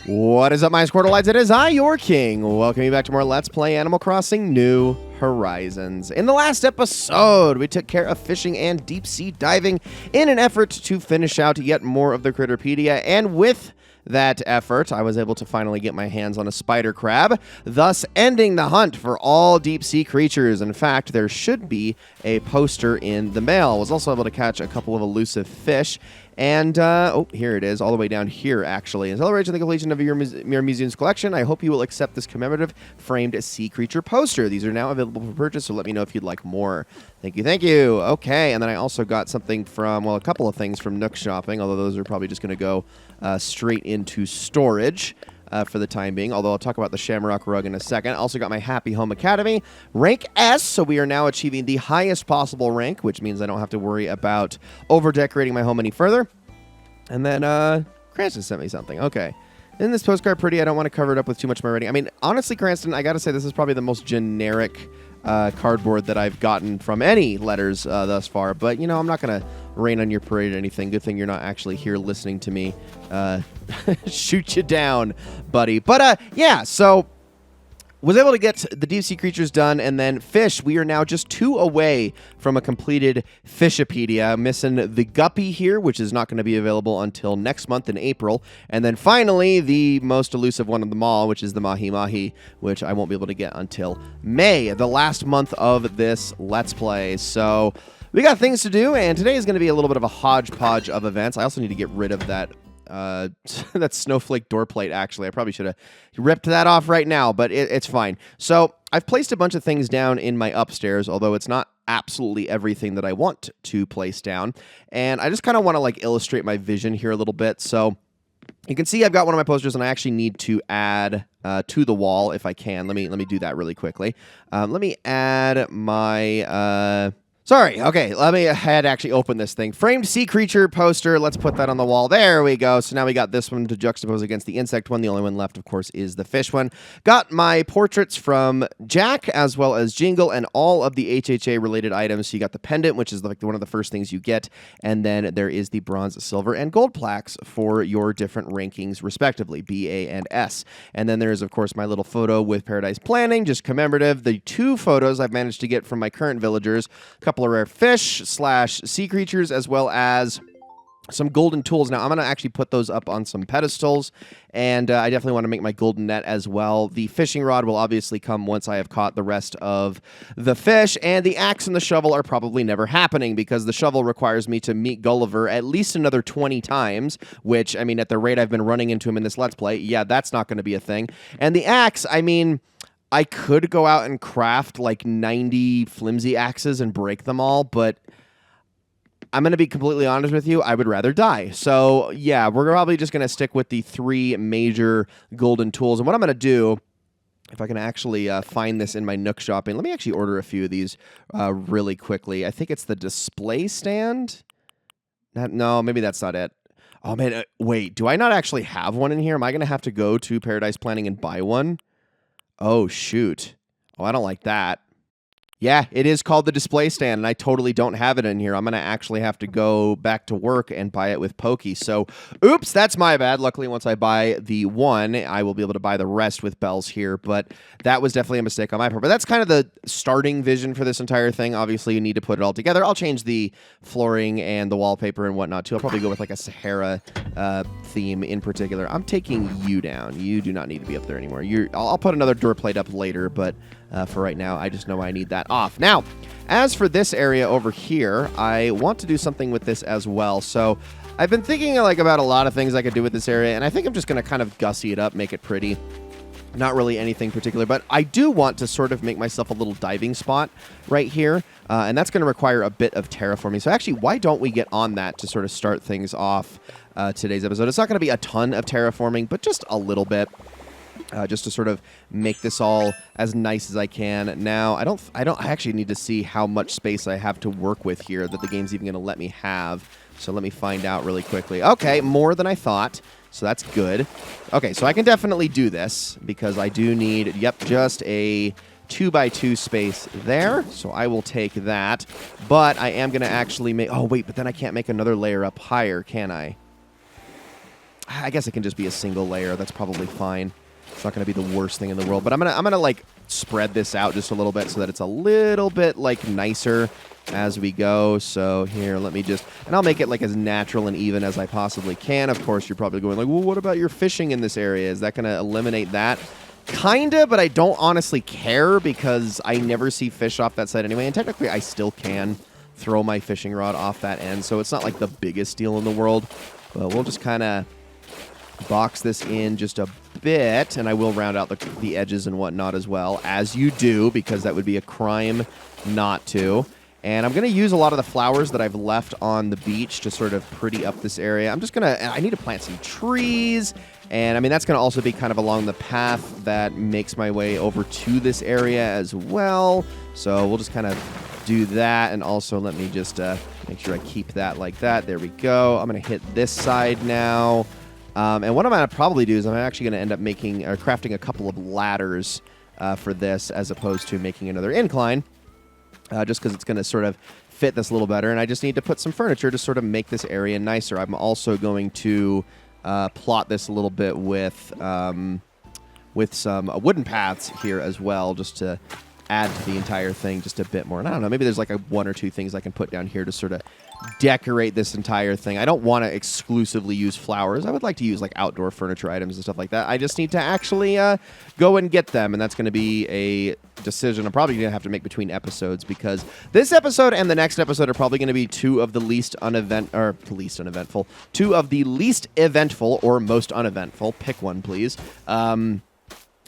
What is up, my Squirtleites? It is I, your king. Welcome you back to more Let's Play Animal Crossing New Horizons. In the last episode, we took care of fishing and deep-sea diving in an effort to finish out yet more of the Critterpedia, and with that effort, I was able to finally get my hands on a spider crab, thus ending the hunt for all deep-sea creatures. In fact, there should be a poster in the mail. I was also able to catch a couple of elusive fish, and, oh, here it is, all the way down here, actually. In celebration of the completion of your museum's collection, I hope you will accept this commemorative framed sea creature poster. These are now available for purchase, so let me know if you'd like more. Thank you, thank you. Okay, and then I also got something from, well, a couple of things from Nook Shopping, although those are probably just going to go straight into storage for the time being, although I'll talk about the Shamrock Rug in a second. I also got my Happy Home Academy, rank S, so we are now achieving the highest possible rank, which means I don't have to worry about over-decorating my home any further. And then, Cranston sent me something. Okay. Isn't this postcard pretty? I don't want to cover it up with too much of my writing. I mean, honestly, Cranston, I gotta say, this is probably the most generic cardboard that I've gotten from any letters thus far. But, you know, I'm not going to rain on your parade or anything. Good thing you're not actually here listening to me shoot you down, buddy. But, yeah, so was able to get the deep sea creatures done, and then fish. We are now just 2 away from a completed Fishopedia. Missing the guppy here, which is not going to be available until next month in April. And then finally, the most elusive one of them all, which is the Mahi Mahi, which I won't be able to get until May, the last month of this Let's Play. So we got things to do, and today is going to be a little bit of a hodgepodge of events. I also need to get rid of that that snowflake door plate. Actually, I probably should have ripped that off right now, but it's fine. So I've placed a bunch of things down in my upstairs, although it's not absolutely everything that I want to place down. And I just kind of want to like illustrate my vision here a little bit. So you can see I've got one of my posters, and I actually need to add to the wall if I can. Let me do that really quickly. Let me add my sorry, okay, I had actually opened this thing. Framed sea creature poster, let's put that on the wall. There we go. So now we got this one to juxtapose against the insect one. The only one left, of course, is the fish one. Got my portraits from Jack, as well as Jingle, and all of the HHA-related items. So you got the pendant, which is like one of the first things you get, and then there is the bronze, silver, and gold plaques for your different rankings, respectively, B, A, and S. And then there's, of course, my little photo with Paradise Planning, just commemorative. The 2 photos I've managed to get from my current villagers, a couple of rare fish / sea creatures, as well as some golden tools. Now, I'm going to actually put those up on some pedestals, and I definitely want to make my golden net as well. The fishing rod will obviously come once I have caught the rest of the fish, and the axe and the shovel are probably never happening because the shovel requires me to meet Gulliver at least another 20 times, which, I mean, at the rate I've been running into him in this Let's Play, yeah, that's not going to be a thing. And the axe, I mean, I could go out and craft like 90 flimsy axes and break them all, but I'm going to be completely honest with you, I would rather die. So, yeah, we're probably just going to stick with the 3 major golden tools. And what I'm going to do, if I can actually find this in my Nook Shopping, let me actually order a few of these really quickly. I think it's the display stand. No, maybe that's not it. Oh, man, wait, do I not actually have one in here? Am I going to have to go to Paradise Planning and buy one? Oh, shoot. Oh, I don't like that. Yeah, it is called the display stand, and I totally don't have it in here. I'm going to actually have to go back to work and buy it with Pokey. So, oops, that's my bad. Luckily, once I buy the one, I will be able to buy the rest with bells here, but that was definitely a mistake on my part. But that's kind of the starting vision for this entire thing. Obviously, you need to put it all together. I'll change the flooring and the wallpaper and whatnot, too. I'll probably go with like a Sahara theme in particular. I'm taking you down. You do not need to be up there anymore. I'll put another door plate up later, but for right now, I just know I need that off. Now, as for this area over here, I want to do something with this as well. So I've been thinking like about a lot of things I could do with this area, and I think I'm just going to kind of gussy it up, make it pretty. Not really anything particular, but I do want to sort of make myself a little diving spot right here, and that's going to require a bit of terraforming. So actually, why don't we get on that to sort of start things off today's episode? It's not going to be a ton of terraforming, but just a little bit. Just to sort of make this all as nice as I can. Now, I actually need to see how much space I have to work with here that the game's even going to let me have. So let me find out really quickly. Okay, more than I thought. So that's good. Okay, so I can definitely do this because I do need, yep, just a 2x2 space there. So I will take that. But I am going to actually make, oh, wait, but then I can't make another layer up higher, can I? I guess it can just be a single layer. That's probably fine. It's not going to be the worst thing in the world. But I'm gonna like spread this out just a little bit so that it's a little bit like nicer as we go. So here, let me just, and I'll make it like as natural and even as I possibly can. Of course, you're probably going like, well, what about your fishing in this area? Is that going to eliminate that? Kinda, but I don't honestly care because I never see fish off that side anyway. And technically, I still can throw my fishing rod off that end. So it's not like the biggest deal in the world. But we'll just kind of box this in just a bit. And I will round out the edges and whatnot as well, as you do, because that would be a crime not to. And I'm going to use a lot of the flowers that I've left on the beach to sort of pretty up this area. I'm just going to, I need to plant some trees. And I mean, that's going to also be kind of along the path that makes my way over to this area as well. So we'll just kind of do that. And also let me just make sure I keep that like that. There we go. I'm going to hit this side now. And what I'm going to probably do is I'm actually going to end up making or crafting a couple of ladders for this as opposed to making another incline. Just because it's going to sort of fit this a little better. And I just need to put some furniture to sort of make this area nicer. I'm also going to plot this a little bit with some wooden paths here as well, just to add to the entire thing just a bit more. And I don't know, maybe there's like one or two things I can put down here to sort of decorate this entire thing. I don't want to exclusively use flowers. I would like to use like outdoor furniture items and stuff like that. I just need to actually go and get them, and that's going to be a decision I'm probably going to have to make between episodes, because this episode and the next episode are probably going to be two of the least eventful or most uneventful. Pick one, please.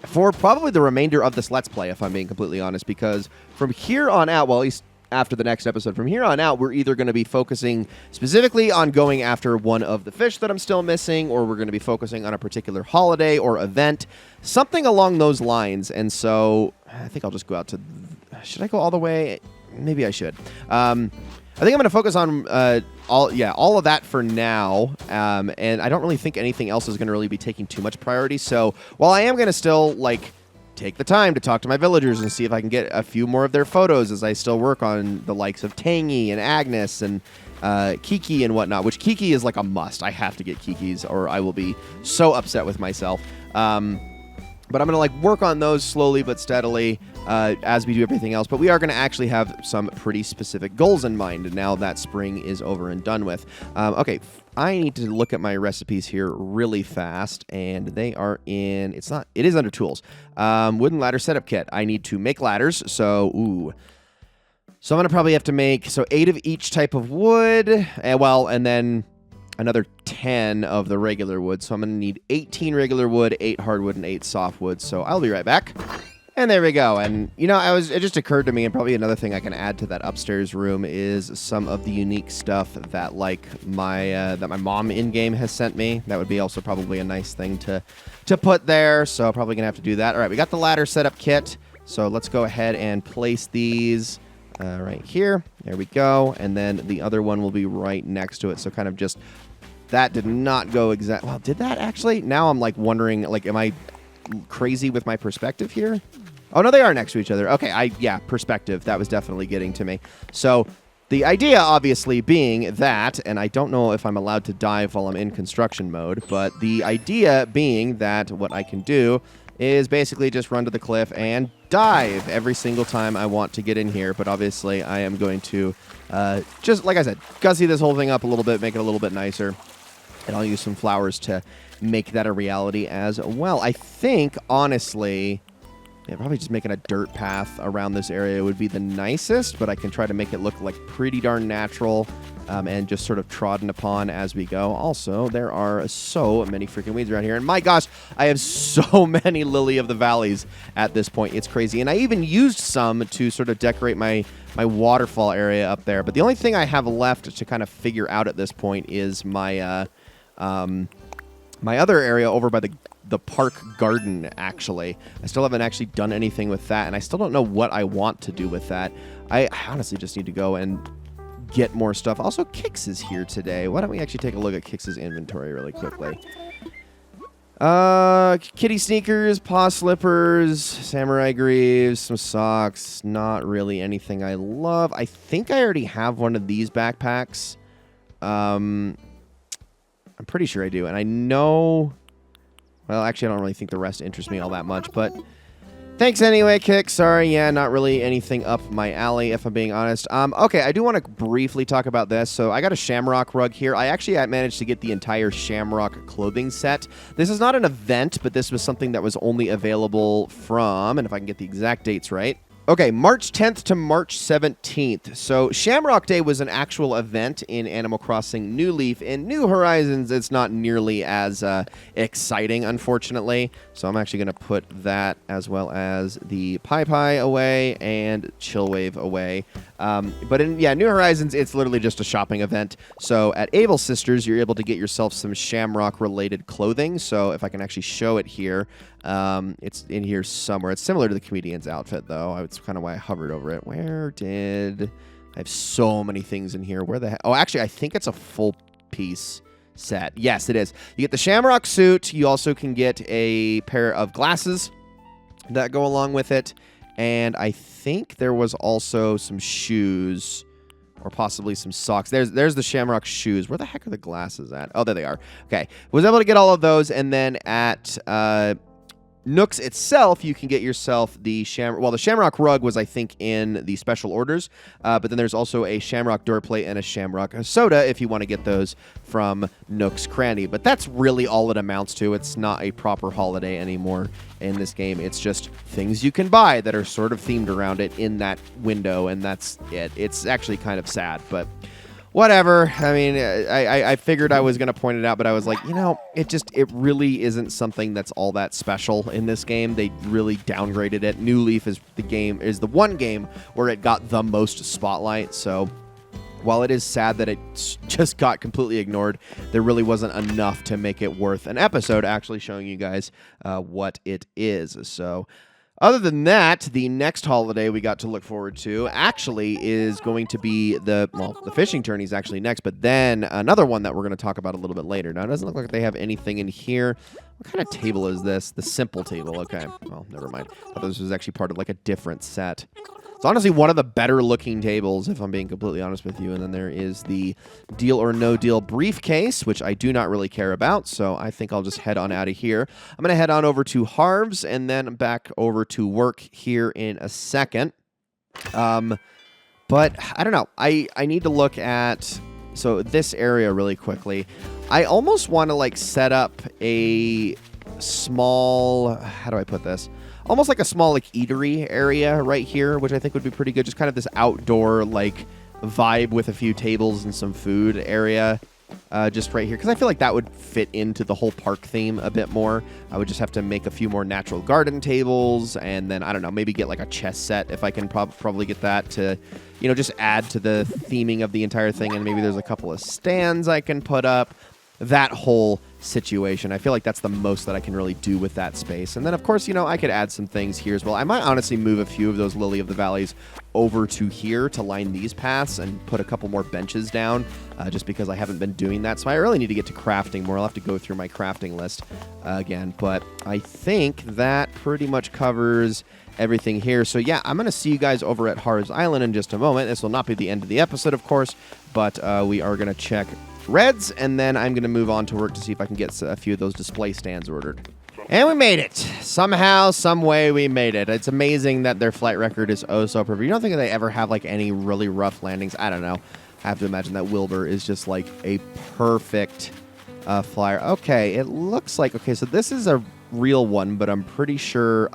For probably the remainder of this Let's Play, if I'm being completely honest, because from here on out, well, at least after the next episode, from here on out, we're either going to be focusing specifically on going after one of the fish that I'm still missing, or we're going to be focusing on a particular holiday or event, something along those lines. And so I think I'll just go out to... Should I go all the way? Maybe I should. I think I'm going to focus on all of that for now, and I don't really think anything else is going to really be taking too much priority. So while I am going to still like take the time to talk to my villagers and see if I can get a few more of their photos as I still work on the likes of Tangy and Agnes and Kiki and whatnot, which Kiki is like a must. I have to get Kiki's or I will be so upset with myself. But I'm going to like work on those slowly but steadily as we do everything else. But we are going to actually have some pretty specific goals in mind now that spring is over and done with. Okay, I need to look at my recipes here really fast, and they are in, it is under tools. Wooden ladder setup kit. I need to make ladders, so I'm going to probably have to make, 8 of each type of wood, and then another 10 of the regular wood. So I'm going to need 18 regular wood, 8 hardwood, and 8 softwood. So I'll be right back. And there we go. And, you know, it just occurred to me, and probably another thing I can add to that upstairs room is some of the unique stuff that, like, my mom in-game has sent me. That would be also probably a nice thing to put there. So probably going to have to do that. All right, we got the ladder setup kit. So let's go ahead and place these right here. There we go. And then the other one will be right next to it. So kind of just... That did not go exact. Well, did that actually? Now I'm like wondering, like, am I crazy with my perspective here? Oh, no, they are next to each other. Okay, yeah, perspective. That was definitely getting to me. So the idea, obviously, being that, and I don't know if I'm allowed to dive while I'm in construction mode, but the idea being that what I can do is basically just run to the cliff and dive every single time I want to get in here. But obviously, I am going to just, like I said, gussy this whole thing up a little bit, make it a little bit nicer. And I'll use some flowers to make that a reality as well. I think, honestly, probably just making a dirt path around this area would be the nicest, but I can try to make it look like pretty darn natural and just sort of trodden upon as we go. Also, there are so many freaking weeds around here. And my gosh, I have so many Lily of the Valleys at this point. It's crazy. And I even used some to sort of decorate my waterfall area up there. But the only thing I have left to kind of figure out at this point is my... my other area over by the park garden, actually. I still haven't actually done anything with that, and I still don't know what I want to do with that. I honestly just need to go and get more stuff. Also, Kix is here today. Why don't we actually take a look at Kix's inventory really quickly? Kitty sneakers, paw slippers, samurai greaves, some socks. Not really anything I love. I think I already have one of these backpacks. I'm pretty sure I do. And I know... Well, actually, I don't really think the rest interests me all that much, but... Thanks anyway, Kick. Sorry, yeah, not really anything up my alley, if I'm being honest. Okay, I do want to briefly talk about this. So I got a Shamrock rug here. I managed to get the entire Shamrock clothing set. This is not an event, but this was something that was only available from, and if I can get the exact dates right, okay, March 10th to March 17th. So Shamrock Day was an actual event in Animal Crossing New Leaf. In New Horizons, it's not nearly as exciting, unfortunately. So I'm actually going to put that as well as the Pie away and Chillwave away. But in New Horizons, it's literally just a shopping event. So at Able Sisters, you're able to get yourself some Shamrock-related clothing. So if I can actually show it here, it's in here somewhere. It's similar to the comedian's outfit, though. It's kind of why I hovered over it. I have so many things in here. Where the heck? Oh, actually, I think it's a full piece set. Yes, it is. You get the Shamrock suit. You also can get a pair of glasses that go along with it. And I think there was also some shoes or possibly some socks. There's the Shamrock shoes. Where the heck are the glasses at? Oh, there they are. Okay. Was able to get all of those. And then at Nooks itself, you can get yourself the Shamrock... Well, the Shamrock rug was, I think, in the special orders. But then there's also a Shamrock door plate and a Shamrock soda if you want to get those from Nook's Cranny. But that's really all it amounts to. It's not a proper holiday anymore in this game. It's just things you can buy that are sort of themed around it in that window, and that's it. It's actually kind of sad, but... Whatever. I mean, I figured I was going to point it out, but I was like, it really isn't something that's all that special in this game. They really downgraded it. New Leaf is the one game where it got the most spotlight. So while it is sad that it just got completely ignored, there really wasn't enough to make it worth an episode actually showing you guys what it is. So... Other than that, the next holiday we got to look forward to actually is going to be the fishing tourney is actually next, but then another one that we're going to talk about a little bit later. Now, it doesn't look like they have anything in here. What kind of table is this? The simple table. Okay. Well, never mind. I thought this was actually part of like a different set. It's honestly one of the better looking tables, if I'm being completely honest with you. And then there is the Deal or No Deal briefcase, which I do not really care about. So I think I'll just head on out of here. I'm going to head on over to Harv's and then back over to work here in a second. But I don't know. I need to look at... So this area really quickly. I almost want to like set up a small... How do I put this? Almost like a small like eatery area right here, which I think would be pretty good. Just kind of this outdoor like vibe with a few tables and some food area just right here. Because I feel like that would fit into the whole park theme a bit more. I would just have to make a few more natural garden tables and then, I don't know, maybe get like a chess set if I can probably get that to, just add to the theming of the entire thing. And maybe there's a couple of stands I can put up. That whole situation. I feel like that's the most that I can really do with that space. And then, of course, I could add some things here as well. I might honestly move a few of those Lily of the Valleys over to here to line these paths and put a couple more benches down just because I haven't been doing that. So I really need to get to crafting more. I'll have to go through my crafting list again. But I think that pretty much covers everything here. So yeah, I'm going to see you guys over at Harv's Island in just a moment. This will not be the end of the episode, of course, but we are going to check Reds, and then I'm going to move on to work to see if I can get a few of those display stands ordered. And we made it. Somehow, some way, we made it. It's amazing that their flight record is oh so perfect. You don't think they ever have like any really rough landings? I don't know. I have to imagine that Wilbur is just like a perfect flyer. Okay, it looks like... Okay, so this is a real one, but I'm pretty sure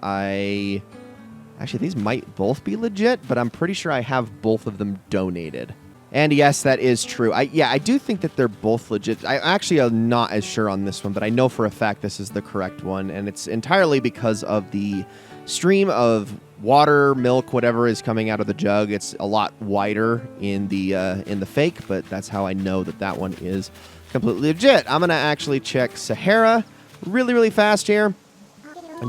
Actually, these might both be legit, but I'm pretty sure I have both of them donated. And yes, that is true. I do think that they're both legit. I actually am not as sure on this one, but I know for a fact this is the correct one. And it's entirely because of the stream of water, milk, whatever is coming out of the jug. It's a lot wider in the fake, but that's how I know that that one is completely legit. I'm going to actually check Sahara really, really fast here,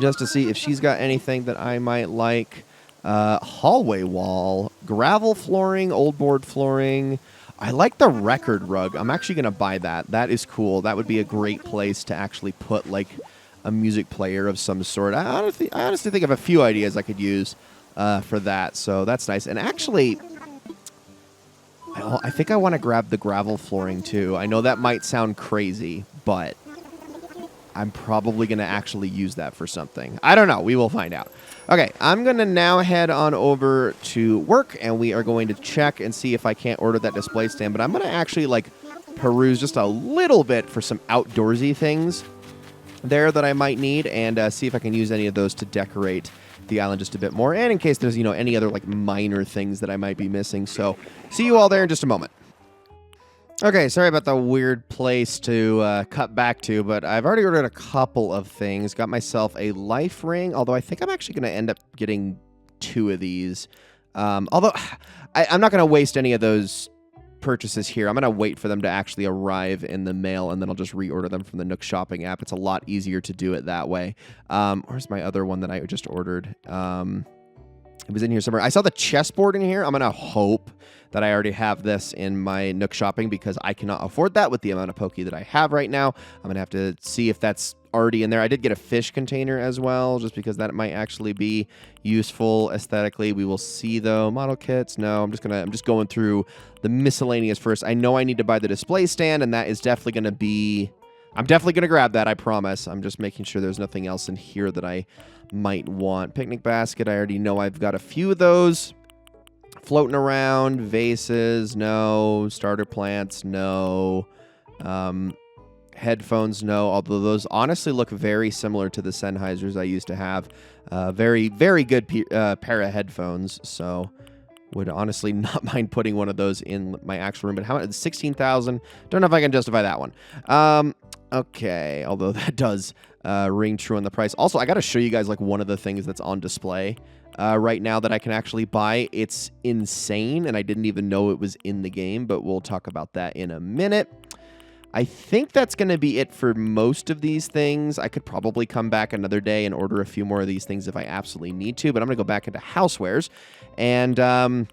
just to see if she's got anything that I might like. Hallway wall, gravel flooring, old board flooring. I like the record rug. I'm actually going to buy that. That is cool. That would be a great place to actually put like a music player of some sort. I honestly think of a few ideas I could use for that. So that's nice. And actually, I think I want to grab the gravel flooring too. I know that might sound crazy, but I'm probably going to actually use that for something. I don't know. We will find out. Okay, I'm going to now head on over to work, and we are going to check and see if I can't order that display stand. But I'm going to actually, like, peruse just a little bit for some outdoorsy things there that I might need, and see if I can use any of those to decorate the island just a bit more, and in case there's, any other, like, minor things that I might be missing. So, see you all there in just a moment. Okay, sorry about the weird place to cut back to, but I've already ordered a couple of things. Got myself a life ring, although I think I'm actually going to end up getting 2 of these. Although, I'm not going to waste any of those purchases here. I'm going to wait for them to actually arrive in the mail, and then I'll just reorder them from the Nook Shopping app. It's a lot easier to do it that way. Where's my other one that I just ordered? It was in here somewhere. I saw the chessboard in here. I'm going to hope that I already have this in my Nook Shopping because I cannot afford that with the amount of Poke that I have right now. I'm going to have to see if that's already in there. I did get a fish container as well, just because that might actually be useful aesthetically. We will see, though. Model kits, no. I'm just going through the miscellaneous first. I know I need to buy the display stand, and that is definitely going to be... I'm definitely going to grab that, I promise. I'm just making sure there's nothing else in here that I might want. Picnic basket, I already know I've got a few of those. Floating around, vases, no. Starter plants, no. Headphones, no. Although those honestly look very similar to the Sennheisers I used to have. Very, very good pair of headphones. So would honestly not mind putting one of those in my actual room. But how much? 16,000. Don't know if I can justify that one. Okay, although that does ring true on the price. Also, I got to show you guys like one of the things that's on display right now that I can actually buy. It's insane, and I didn't even know it was in the game, but we'll talk about that in a minute. I think that's going to be it for most of these things. I could probably come back another day and order a few more of these things if I absolutely need to, but I'm going to go back into housewares, and I'm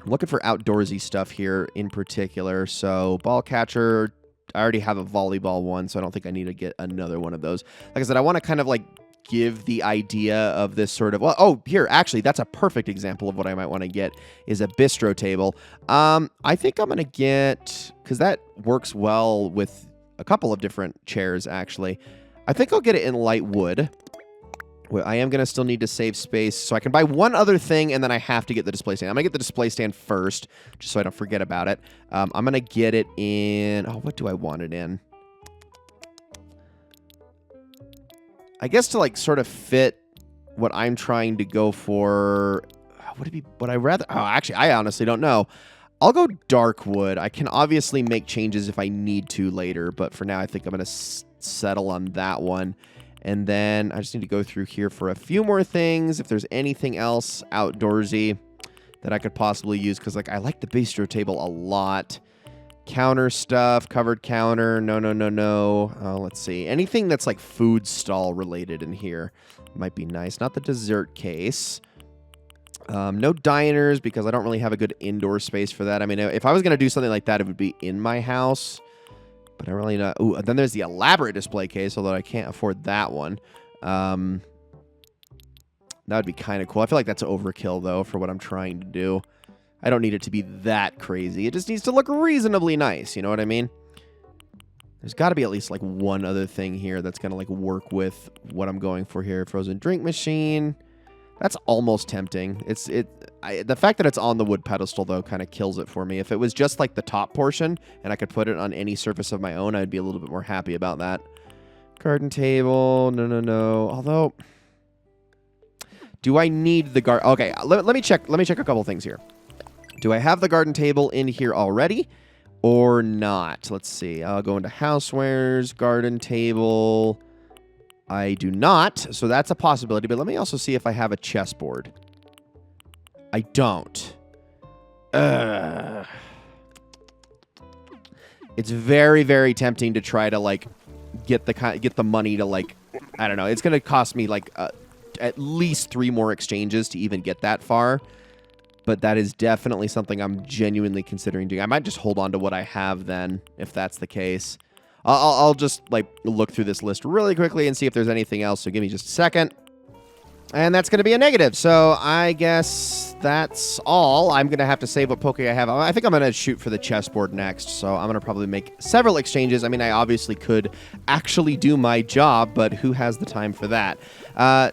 looking for outdoorsy stuff here in particular. So ball catcher, I already have a volleyball one, so I don't think I need to get another one of those. Like I said, I want to kind of like give the idea of this sort of... Well, oh, here, actually, that's a perfect example of what I might want to get is a bistro table. I think I'm going to get... Because that works well with a couple of different chairs, actually. I think I'll get it in light wood. Well, I am going to still need to save space, so I can buy one other thing, and then I have to get the display stand. I'm going to get the display stand first, just so I don't forget about it. I'm going to get it in... Oh, what do I want it in? I guess to, like, sort of fit what I'm trying to go for... Would I rather... Oh, actually, I honestly don't know. I'll go dark wood. I can obviously make changes if I need to later, but for now, I think I'm going to settle on that one. And then I just need to go through here for a few more things. If there's anything else outdoorsy that I could possibly use, because like I like the bistro table a lot. Counter stuff, covered counter. No. Let's see. Anything that's like food stall related in here might be nice. Not the dessert case. No diners because I don't really have a good indoor space for that. I mean, if I was going to do something like that, it would be in my house. But I really not. Ooh, then there's the elaborate display case, although I can't afford that one. That would be kind of cool. I feel like that's overkill, though, for what I'm trying to do. I don't need it to be that crazy. It just needs to look reasonably nice. You know what I mean? There's got to be at least like one other thing here that's going to like work with what I'm going for here. Frozen drink machine. That's almost tempting. The fact that it's on the wood pedestal, though, kind of kills it for me. If it was just like the top portion and I could put it on any surface of my own, I'd be a little bit more happy about that. Garden table. No. Although, do I need the garden? Okay, let me check. Let me check a couple things here. Do I have the garden table in here already or not? Let's see. I'll go into housewares, garden table. I do not, so that's a possibility. But let me also see if I have a chessboard. I don't. It's very, very tempting to try to like get the money to like, I don't know. It's gonna cost me like at least 3 more exchanges to even get that far. But that is definitely something I'm genuinely considering doing. I might just hold on to what I have then, if that's the case. I'll just like look through this list really quickly and see if there's anything else. So give me just a second. And that's going to be a negative. So I guess that's all. I'm going to have to save what poke I have. I think I'm going to shoot for the chessboard next. So I'm going to probably make several exchanges. I mean, I obviously could actually do my job, but who has the time for that?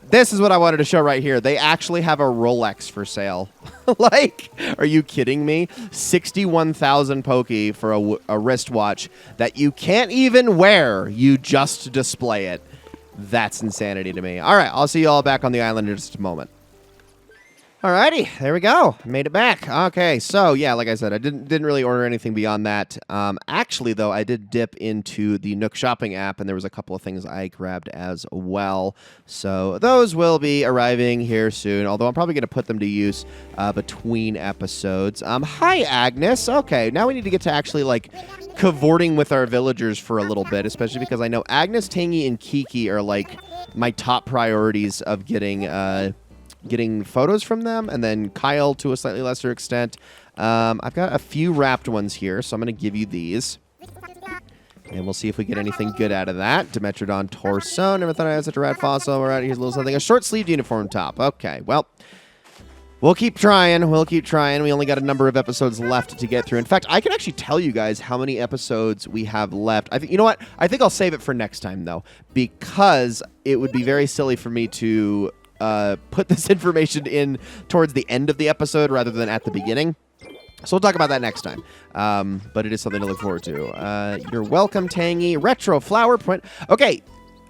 This is what I wanted to show right here. They actually have a Rolex for sale. Like, are you kidding me? 61,000 poke for a wristwatch that you can't even wear. You just display it. That's insanity to me. All right, I'll see you all back on the island in just a moment. Alrighty, there we go. Made it back. Okay, so yeah, like I said, I didn't really order anything beyond that. Actually, though, I did dip into the Nook shopping app, and there was a couple of things I grabbed as well. So those will be arriving here soon, although I'm probably going to put them to use between episodes. Hi, Agnes. Okay, now we need to get to actually, like, cavorting with our villagers for a little bit, especially because I know Agnes, Tangy, and Kiki are, like, my top priorities of getting photos from them, and then Kyle to a slightly lesser extent. I've got a few wrapped ones here, so I'm going to give you these. And we'll see if we get anything good out of that. Dimetrodon torso. Never thought I had such a rad fossil. All right, here's a little something. A short-sleeved uniform top. Okay, well, we'll keep trying. We'll keep trying. We only got a number of episodes left to get through. In fact, I can actually tell you guys how many episodes we have left. I think, you know what? I think I'll save it for next time, though, because it would be very silly for me to put this information in towards the end of the episode rather than at the beginning. So we'll talk about that next time. But it is something to look forward to. You're welcome, Tangy. Retro flower print. Okay,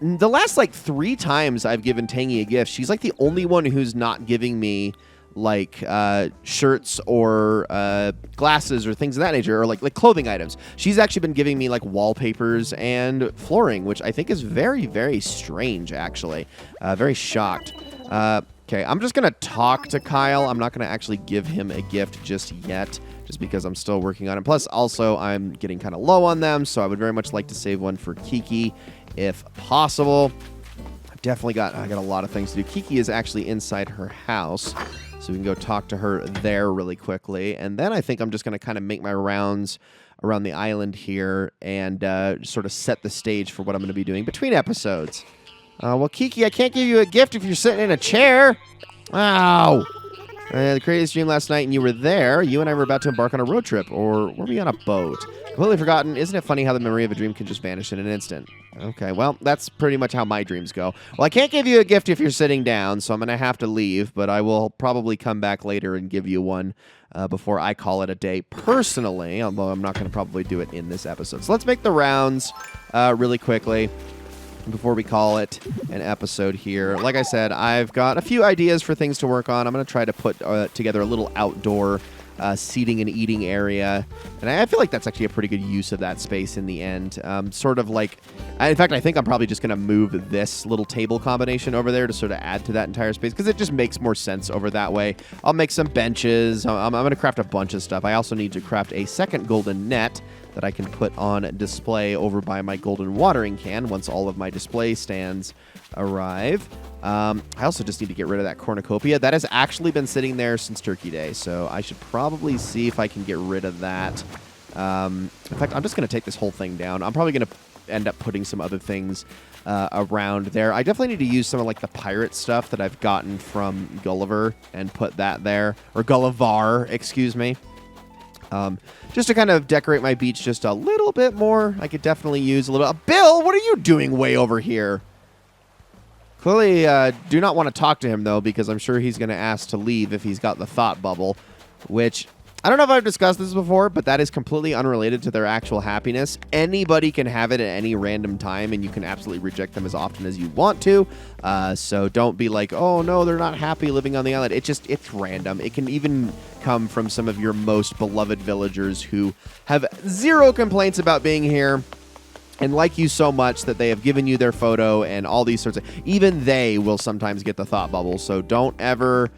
the last, like, 3 times I've given Tangy a gift, she's, like, the only one who's not giving me, like, shirts or glasses or things of that nature, or, like clothing items. She's actually been giving me, like, wallpapers and flooring, which I think is very, very strange, actually. Very shocked. Okay, I'm just going to talk to Kyle. I'm not going to actually give him a gift just yet, just because I'm still working on it. Plus, also, I'm getting kind of low on them, so I would very much like to save one for Kiki if possible. I've definitely got a lot of things to do. Kiki is actually inside her house, so we can go talk to her there really quickly. And then I think I'm just going to kind of make my rounds around the island here and sort of set the stage for what I'm going to be doing between episodes. Well, Kiki, I can't give you a gift if you're sitting in a chair. Ow! The craziest dream last night, and you were there. You and I were about to embark on a road trip, or were we on a boat? Completely forgotten. Isn't it funny how the memory of a dream can just vanish in an instant? Okay, well, that's pretty much how my dreams go. Well, I can't give you a gift if you're sitting down, so I'm going to have to leave, but I will probably come back later and give you one before I call it a day personally, although I'm not going to probably do it in this episode. So let's make the rounds really quickly before we call it an episode here. Like I said, I've got a few ideas for things to work on. I'm going to try to put together a little outdoor seating and eating area. And I feel like that's actually a pretty good use of that space in the end. Sort of like, in fact, I think I'm probably just going to move this little table combination over there to sort of add to that entire space, because it just makes more sense over that way. I'll make some benches. I'm going to craft a bunch of stuff. I also need to craft a second golden net that I can put on display over by my golden watering can once all of my display stands arrive. I also just need to get rid of that cornucopia. That has actually been sitting there since Turkey Day, so I should probably see if I can get rid of that. In fact, I'm just going to take this whole thing down. I'm probably going to end up putting some other things around there. I definitely need to use some of, like, the pirate stuff that I've gotten from Gulliver and put that there. Or Gullivar, excuse me. Just to kind of decorate my beach just a little bit more. I could definitely use a little... Bill, what are you doing way over here? Clearly, do not want to talk to him, though, because I'm sure he's going to ask to leave if he's got the thought bubble, which... I don't know if I've discussed this before, but that is completely unrelated to their actual happiness. Anybody can have it at any random time, and you can absolutely reject them as often as you want to. So don't be like, oh, no, they're not happy living on the island. It's random. It can even come from some of your most beloved villagers who have zero complaints about being here and like you so much that they have given you their photo and all these sorts of... Even they will sometimes get the thought bubble, so don't ever...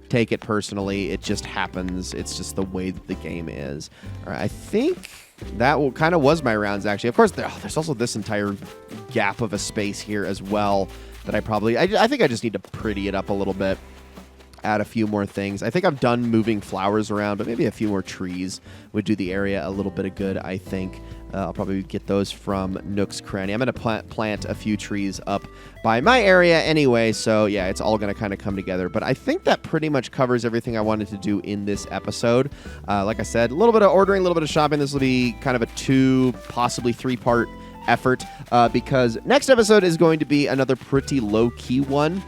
take it personally. It just happens. It's just the way that the game is. All right, I think that kind of was my rounds, actually. Of course, there's also this entire gap of a space here as well that I think I just need to pretty it up a little bit. Add a few more things. I think I'm done moving flowers around, but maybe a few more trees would do the area a little bit of good, I think. I'll probably get those from Nook's Cranny. I'm going to plant a few trees up by my area anyway, so yeah, it's all going to kind of come together. But I think that pretty much covers everything I wanted to do in this episode. Like I said, a little bit of ordering, a little bit of shopping. This will be kind of a 2, possibly 3-part effort, because next episode is going to be another pretty low-key one.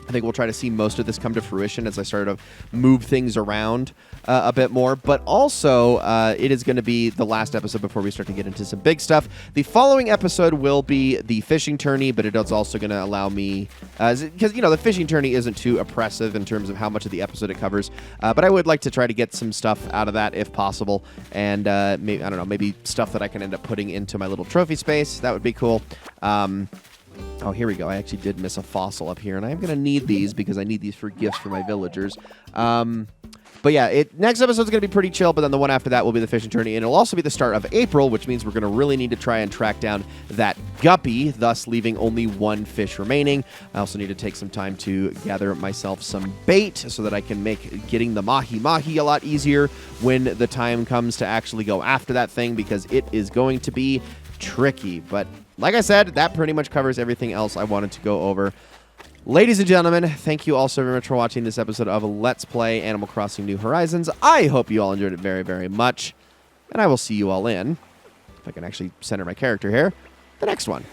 I think we'll try to see most of this come to fruition as I start to move things around a bit more. But also, it is going to be the last episode before we start to get into some big stuff. The following episode will be the fishing tourney, but it is also going to allow me... Because, the fishing tourney isn't too oppressive in terms of how much of the episode it covers. But I would like to try to get some stuff out of that if possible. And, maybe, I don't know, maybe stuff that I can end up putting into my little trophy space. That would be cool. Oh, here we go. I actually did miss a fossil up here, and I'm going to need these because I need these for gifts for my villagers. But yeah, next episode's going to be pretty chill, but then the one after that will be the fishing tourney, and it'll also be the start of April, which means we're going to really need to try and track down that guppy, thus leaving only 1 fish remaining. I also need to take some time to gather myself some bait so that I can make getting the mahi-mahi a lot easier when the time comes to actually go after that thing, because it is going to be tricky. But like I said, that pretty much covers everything else I wanted to go over. Ladies and gentlemen, thank you all so very much for watching this episode of Let's Play Animal Crossing New Horizons. I hope you all enjoyed it very, very much. And I will see you all in, if I can actually center my character here, the next one.